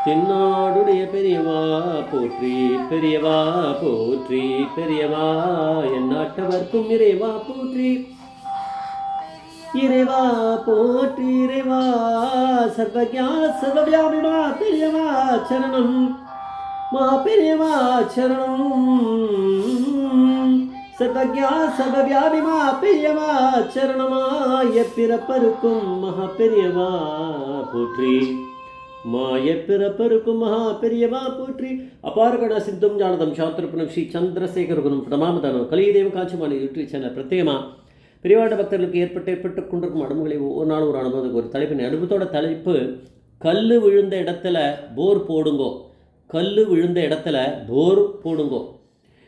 தென்னாடுடைய பெரியவா போற்றி, பெரியவா போற்றி, பெரியவா எந்நாட்டவர்க்கும் இறைவா போற்றி, இறைவா போற்றி, இறைவா சர்வஜா சர்வவியாபிமா பெரியவா சரணம், மா பெரியவா சரணம், சர்வஜா சர்வவியாபிமா பெரியவா சரணமாய பிறப்பருக்கும் மகா பெரியவா போற்றி, மாய பிறப்பருக்கும் மகா பெரியவா போற்றி. அபாரகண சித்தம் ஜானதம் சாத்திரப்பணம் ஸ்ரீ சந்திரசேகரகுணம் பிரமாமதானம் கலியுதேவ காட்சிமாலை யூடியூப் சேனல் பிரத்யேகமாக பெரியவாட பக்தர்களுக்கு ஏற்பட்டு கொண்டிருக்கும் அனுபவங்களை ஒவ்வொரு நாளும் ஒரு அனுபவத்துக்கு ஒரு தலைப்பின் அனுபவத்தோட தலைப்பு கல் விழுந்த இடத்துல போர் போடுங்கோ, கல் விழுந்த இடத்துல போர் போடுங்கோ.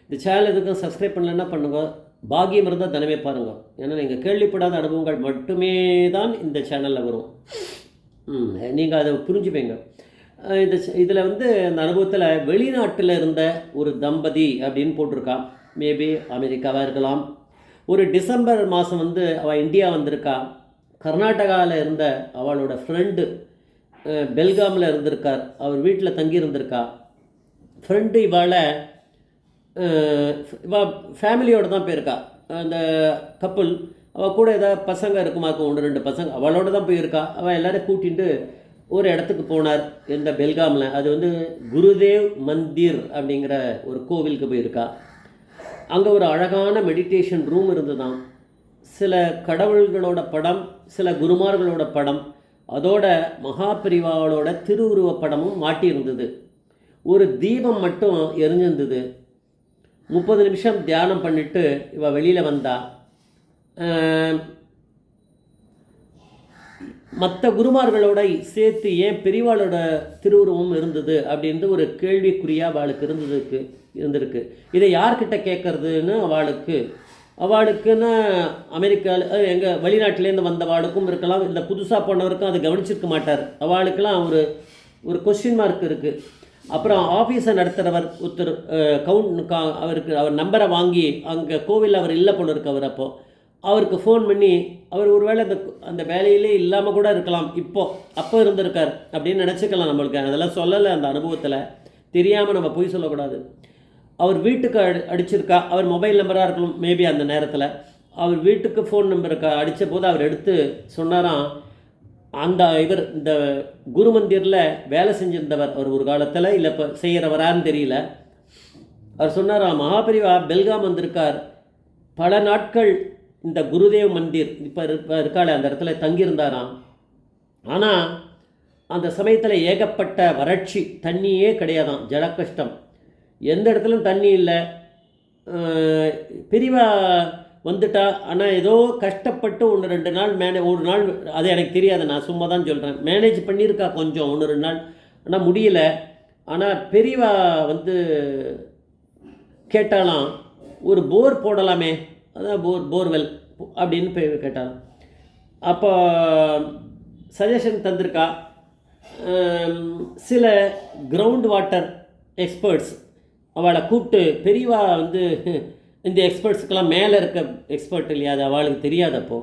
இந்த சேனல் எதுக்கும் சப்ஸ்கிரைப் பண்ணலன்னா பண்ணுங்க, பாக்கியம் இருந்தால் தினமே பாருங்கள். ஏன்னா நீங்கள் கேள்விப்படாத அனுபவங்கள் மட்டுமே தான் இந்த சேனலில் வரும். நீங்கள் அதை புரிஞ்சுப்பீங்க. இதில் அந்த அனுபவத்தில் வெளிநாட்டில் இருந்த ஒரு தம்பதி அப்படின்னு போட்டிருக்கா. மேபி அமெரிக்காவாக இருக்கலாம். ஒரு டிசம்பர் மாதம் அவள் இந்தியா வந்திருக்கா. கர்நாடகாவில் இருந்த அவளோட ஃப்ரெண்டு பெல்காமில் இருந்திருக்கார். அவர் வீட்டில் தங்கி இருந்திருக்கா. ஃப்ரெண்டு இவளை ஃபேமிலியோடு தான் போயிருக்கா. அந்த கப்புள் அவள் கூட ஏதாவது பசங்க இருக்குமாக்கும், 1-2 பசங்க அவளோட தான் போயிருக்கா. அவள் எல்லோரும் கூட்டிகிட்டு ஒரு இடத்துக்கு போனார். இந்த பெல்காமில் அது குருதேவ் மந்திர் அப்படிங்கிற ஒரு கோவிலுக்கு போயிருக்கா. அங்கே ஒரு அழகான மெடிடேஷன் ரூம் இருந்துதான். சில கடவுள்களோட படம், சில குருமார்களோட படம், அதோட மகாபிரிவாளோட திருவுருவ படமும் மாட்டியிருந்தது. ஒரு தீபம் மட்டும் எரிஞ்சிருந்தது. 30 நிமிஷம் தியானம் பண்ணிவிட்டு இவள் வெளியில் வந்தா. மற்ற குருமார்களோட சேர்த்து ஏன் பெரியவாளோட திருவுருவம் இருந்தது அப்படின்ட்டு ஒரு கேள்விக்குறியாக அவளுக்கு இருந்திருக்கு. இதை யார்கிட்ட கேட்கறதுன்னு அவளுக்குன்னு அமெரிக்காவில் எங்கள் வெளிநாட்டிலேருந்து வந்தவாளுக்கும் இருக்கலாம், இல்லை புதுசாக போனவருக்கும் அது கவனிச்சிருக்க மாட்டார். அவளுக்கெல்லாம் ஒரு கொஸ்டின் மார்க் இருக்குது. அப்புறம் ஆஃபீஸை நடத்துகிறவர் ஒருத்தர் அவர் நம்பரை வாங்கி அங்கே கோவிலில் அவர் இல்லை போல இருக்கு. அவர் அவருக்கு ஃபோன் பண்ணி அவர் ஒருவேளை அந்த வேலையிலே இல்லாமல் கூட இருக்கலாம், அப்போ இருந்திருக்கார் அப்படின்னு நினச்சிக்கலாம். நம்மளுக்கு அதெல்லாம் சொல்லலை. அந்த அனுபவத்தில் தெரியாமல் நம்ம போய் சொல்லக்கூடாது. அவர் வீட்டுக்கு அடிச்சிருக்கா. அவர் மொபைல் நம்பராக இருக்கலாம் மேபி. அந்த நேரத்தில் அவர் வீட்டுக்கு ஃபோன் நம்பருக்கு அடித்த போது அவர் எடுத்து சொன்னாராம், இந்த குரு மந்திரில் வேலை செஞ்சிருந்தவர் அவர் ஒரு காலத்தில், இல்லை இப்போ செய்கிறவரான்னு தெரியல. அவர் சொன்னாராம், மகாபெரிவா பெல்காம் வந்திருக்கார், பல நாட்கள் இந்த குருதேவ் மந்திர் இப்போ இருக்காளே அந்த இடத்துல தங்கியிருந்தாராம். ஆனால் அந்த சமயத்தில் ஏகப்பட்ட வறட்சி, தண்ணியே கிடையாதான், ஜல கஷ்டம், எந்த இடத்துலையும் தண்ணி இல்லை. பெரியவா வந்துட்டா. ஆனால் ஏதோ கஷ்டப்பட்டு 1-2 நாள் ஒரு நாள் அது எனக்கு தெரியாது, நான் சும்மா தான் சொல்கிறேன், மேனேஜ் பண்ணியிருக்கா கொஞ்சம் 1-2 நாள். ஆனால் முடியல. ஆனால் பெரியவா கேட்டாலாம், ஒரு போர் போடலாமே, அதான் போர்வெல் அப்படின்னு கேட்டாலாம். அப்போ சஜஷன் தந்திருக்கா. சில கிரவுண்ட் வாட்டர் எக்ஸ்பர்ட்ஸ் அவளை கூப்பிட்டு, பெரியவா இந்த எக்ஸ்பர்ட்ஸுக்கெல்லாம் மேலே இருக்க எக்ஸ்பர்ட் இல்லையா, அது அவளுக்கு தெரியாதப்போ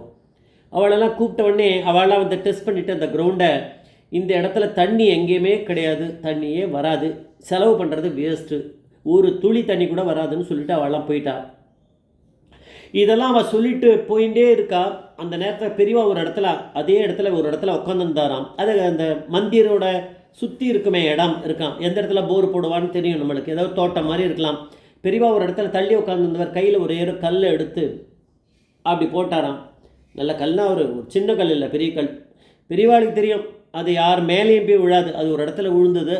அவளெல்லாம் கூப்பிட்ட உடனே அவளாம் டெஸ்ட் பண்ணிவிட்டு அந்த கிரவுண்டை, இந்த இடத்துல தண்ணி எங்கேயுமே கிடையாது, தண்ணியே வராது, செலவு பண்ணுறது வேஸ்ட்டு, ஒரு துளி தண்ணி கூட வராதுன்னு சொல்லிவிட்டு அவளாம் போயிட்டா. இதெல்லாம் அவள் சொல்லிட்டு போயிட்டே இருக்கா. அந்த நேரத்தில் பெரியவா அதே இடத்துல ஒரு இடத்துல உட்காந்துருந்தாராம். அது அந்த மந்திரோட சுற்றி இருக்குமே இடம் இருக்கான், எந்த இடத்துல போர் போடுவான்னு தெரியும் நம்மளுக்கு, ஏதாவது தோட்டம் மாதிரி இருக்கலாம். பெரியவா ஒரு இடத்துல தள்ளி உட்காந்துருந்தவர் கையில் ஒரே ஒரு கல்லை எடுத்து அப்படி போட்டாராம். நல்ல கல்னால் ஒரு சின்ன கல் இல்லை, பெரிய கல். பெரியவாளுக்கு தெரியும் அது யார் மேலேயும் போய் விழாது, அது ஒரு இடத்துல விழுந்தது.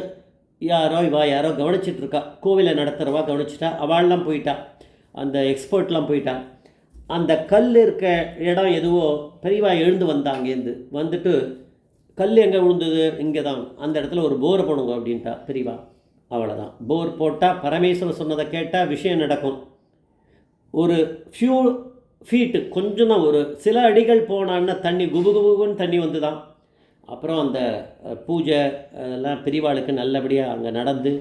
யாரோ கவனிச்சிட்ருக்கா, கோவிலை நடத்துகிறவா கவனிச்சிட்டா. அவள்லாம் போயிட்டா, அந்த எக்ஸ்பர்ட்லாம் போயிட்டா. அந்த கல் இருக்க இடம் எதுவோ பெரியவா எழுந்து வந்தா. அங்கேருந்து வந்துட்டு, கல் எங்கே விழுந்தது, இங்கே தான், அந்த இடத்துல ஒரு போர் போடுங்க அப்படின்ட்டா பெரியவா. அவ்வளோதான், போர் போட்டால் பரமேஸ்வரன் சொன்னதை கேட்டால் விஷயம் நடக்கும். ஒரு ஃபியூ ஃபீட்டு, கொஞ்சம் தான், ஒரு சில அடிகள் போனான்னா தண்ணி குபுகுபுன்னு தண்ணி வந்து தான். அப்புறம் அந்த பூஜை அதெல்லாம் பெரியவாளுக்கு நல்லபடியாக அங்கே நடந்து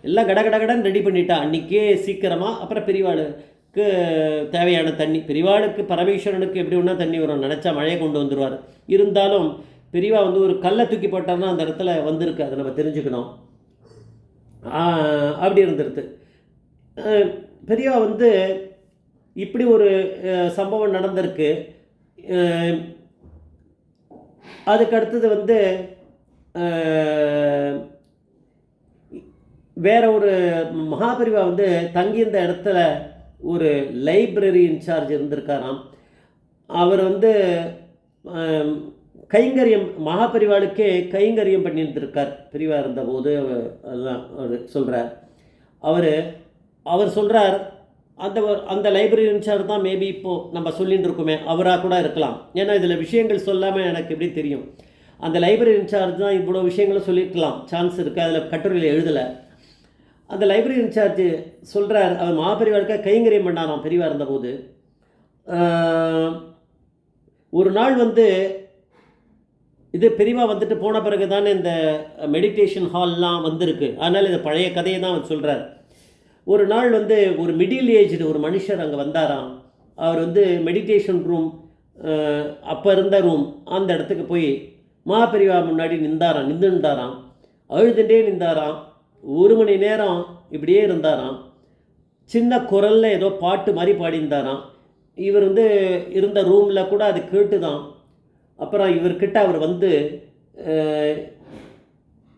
எல்லாம் கடகடன்னு ரெடி பண்ணிட்டா அன்றைக்கே சீக்கிரமாக. அப்புறம் பெரியவாளுக்கு தேவையான தண்ணி, பெரியவாளுக்கு பரமேஸ்வரனுக்கு எப்படி ஒன்றா தண்ணி வரும், நினச்சா மழையை கொண்டு வந்துடுவார். இருந்தாலும் பெரியவா வந்து ஒரு கல்லை தூக்கி போட்டார்னா அந்த இடத்துல வந்திருக்கு, அதை நம்ம தெரிஞ்சுக்கணும். அப்படி இருந்துருது. பெரியவா வந்து இப்படி ஒரு சம்பவம் நடந்திருக்கு. அதுக்கு அடுத்தது வந்து வேற ஒரு மகாபெரிவா வந்து தங்கியிருந்த இடத்துல ஒரு லைப்ரரி இன்சார்ஜ் இருந்திருக்காராம். அவர் வந்து கைங்கரியம் மகாபெரிவாளுக்கே கைங்கரியம் பண்ணியிருந்திருக்கார் பெரியவா இருந்தபோது. அதெல்லாம் அவர் சொல்கிறார். அவர் சொல்கிறார், அந்த அந்த லைப்ரரி இன்சார்ஜ் தான் மேபி இப்போது நம்ம சொல்லிகிட்டு இருக்கோமே அவராக கூட இருக்கலாம். ஏன்னா இதில் விஷயங்கள் சொல்லாமல் எனக்கு எப்படி தெரியும். அந்த லைப்ரரி இன்சார்ஜ் தான் இவ்வளோ விஷயங்களும் சொல்லியிருக்கலாம், சான்ஸ் இருக்குது. அதில் கட்டுரையில் எழுதலை. அந்த லைப்ரரி இன்சார்ஜ் சொல்கிறார், அவர் மகாபெரிவாளுக்காக கைங்கரியம் பண்ணாராம் பெரியவா இருந்தபோது. ஒரு நாள் வந்து இது பெரியவா வந்துட்டு போன பிறகு தானே இந்த மெடிடேஷன் ஹால்லாம் வந்திருக்கு. அதனால் இந்த பழைய கதையை தான் அவர் சொல்கிறார். ஒரு நாள் வந்து ஒரு மிடில் ஏஜ்டு ஒரு மனுஷர் அங்கே வந்தாராம். அவர் வந்து மெடிடேஷன் ரூம், அப்போ இருந்த ரூம், அந்த இடத்துக்கு போய் மகாபெரிவா முன்னாடி நின்றுந்தாராம். அழுதுண்டே நின்றாராம். 1 மணி நேரம் இப்படியே இருந்தாராம். சின்ன குரலில் ஏதோ பாட்டு மாதிரி பாடியிருந்தாராம். இவர் வந்து இருந்த ரூமில் கூட அது கேட்டுதான். அப்புறம் இவர்கிட்ட அவர் வந்து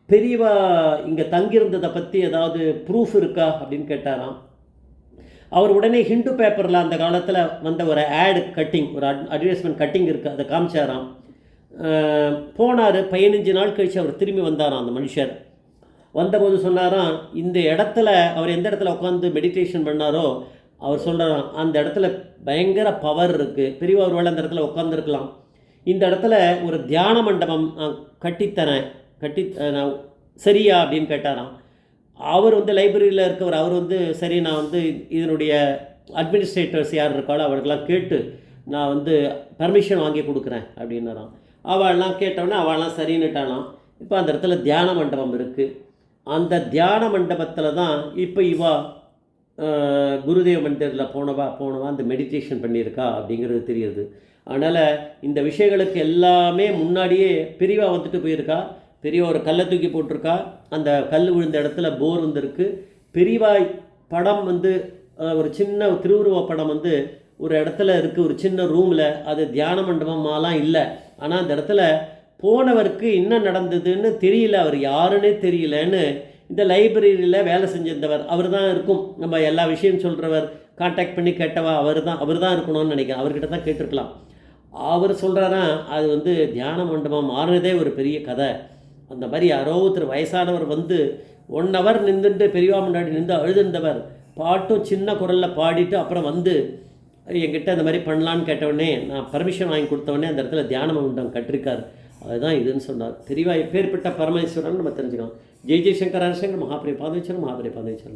பெரியவா இங்கே தங்கியிருந்ததை பற்றி ஏதாவது ப்ரூஃப் இருக்கா அப்படின்னு கேட்டாராம். அவர் உடனே ஹிந்து பேப்பரில் அந்த காலத்தில் வந்த ஒரு ஆட் கட்டிங், ஒரு அட்வர்டைஸ்மெண்ட் கட்டிங் இருக்குது, அதை காமிச்சாராம். போனார். 15 நாள் கழித்து அவர் திரும்பி வந்தாராம். அந்த மனுஷர் வந்தபோது சொன்னாராம், இந்த இடத்துல அவர் எந்த இடத்துல உட்காந்து மெடிடேஷன் பண்ணாரோ அவர் சொல்கிறாராம், அந்த இடத்துல பயங்கர பவர் இருக்குது. பெரியவா ஒரு வேளை அந்த இடத்துல உட்காந்துருக்கலாம். இந்த இடத்துல ஒரு தியான மண்டபம் கட்டித்தரேன், நான் சரியா அப்படின்னு கேட்டாராம். அவர் வந்து லைப்ரரியில் இருக்கவர். அவர் வந்து சரி, நான் வந்து இதனுடைய அட்மினிஸ்ட்ரேட்டர்ஸ் யார் இருக்காளோ அவர்களுக்கெல்லாம் கேட்டு நான் வந்து பர்மிஷன் வாங்கி கொடுக்குறேன் அப்படின்னாராம். அவள்லாம் கேட்டவுடனே அவள்லாம் சரின்னுட்டாலாம். இப்போ அந்த இடத்துல தியான மண்டபம் இருக்குது. அந்த தியான மண்டபத்தில் தான் இப்போ இவா குருதேவ மந்திரில் போனவா அந்த மெடிடேஷன் பண்ணியிருக்கா அப்படிங்கிறது தெரியுது. அதனால் இந்த விஷயங்களுக்கு எல்லாமே முன்னாடியே பெரியவா வந்துட்டு போயிருக்கா. பெரியவா ஒரு கல்லை தூக்கி போட்டிருக்கா. அந்த கல் விழுந்த இடத்துல போர் வந்துருக்கு. பெரியவாய் படம் வந்து ஒரு சின்ன திருவுருவ படம் வந்து ஒரு இடத்துல இருக்குது, ஒரு சின்ன ரூமில். அது தியான மண்டபமாலாம் இல்லை. ஆனால் அந்த இடத்துல போனவருக்கு என்ன நடந்ததுன்னு தெரியல, அவர் யாருன்னே தெரியலன்னு இந்த லைப்ரரியில் வேலை செஞ்சிருந்தவர் அவர் தான் இருக்கும். நம்ம எல்லா விஷயம் சொல்கிறவர், கான்டாக்ட் பண்ணி கேட்டவா அவர் தான் இருக்கணும்னு நினைக்கிறேன். அவர்கிட்ட தான் கேட்டிருக்கலாம். அவர் சொல்கிறாரா, அது வந்து தியான மண்டபம் மாறினதே ஒரு பெரிய கதை. அந்த மாதிரி யாரோ ஒருத்தர் வயசானவர் வந்து 1 hour நின்றுட்டு பெரியவா முன்னாடி நின்று அழுதுந்தவர் பாட்டும் சின்ன குரலில் பாடிட்டு அப்புறம் வந்து என்கிட்ட இந்த மாதிரி பண்ணலான்னு கேட்டவுடனே நான் பர்மிஷன் வாங்கி கொடுத்தவொடனே அந்த இடத்துல தியான மண்டபம் கட்டிருக்கார். அதுதான் இதுன்னு சொன்னார். பெரியவா எப்பேற்பட்ட பரமேஸ்வரன் நம்ம தெரிஞ்சுக்கலாம். ஜெய் ஜெய்சங்கர் ஹரிசங்கர் மகாபிரிய பாதேஸ்வரன்.